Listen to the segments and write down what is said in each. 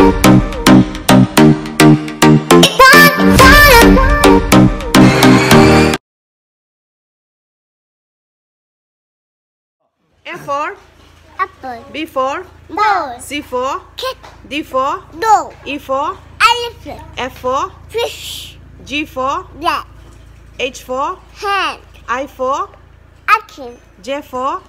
A for apple. B for Ball. C for Kit. D for Dog. E for Elephant. F for Fish. G for Rat. H for Hand. I for Action. J for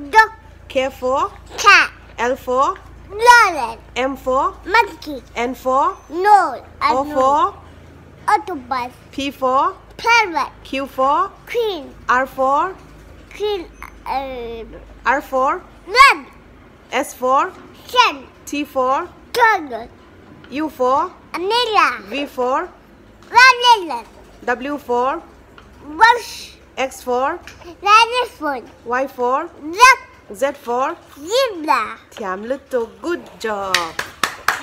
Dog. K for Cat. L for Lion. M for Monkey. N for Nose. O for Autobus. P for Parrot. Q for Queen. R for Queen. R for Red. S for Sun. T for Turtle. U for Vanilla. V for Vanilla. W for Bush. X for Elephant. Y for Duck. Z for Zebra. Thiam Little. Good job.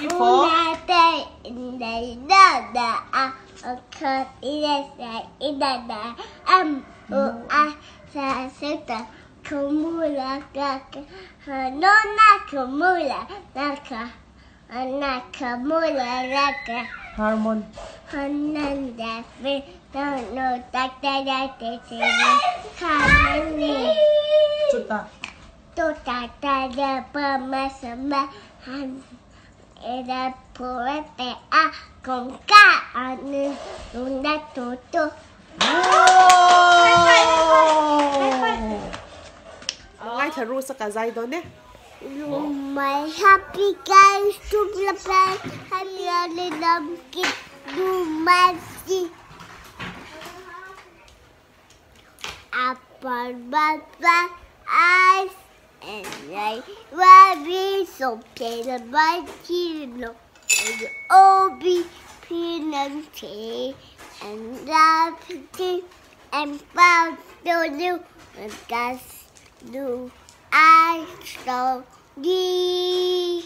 E for Una te in the dada a cut in the a sa kumula kaka nona kumula naka nakamula raka Harmon. hananda fi no takta kanani Chuta. to takta pamasama han era poete a con ca anu una toto. Ngay thả ru sa cả dây đó nè. You my happy guys to the band, happy early love kid, do my see. Apple, but eyes, and I will be so paid by Kilo, and Obi, peanut tea, and laughing, and found to do, and that's do I so deep.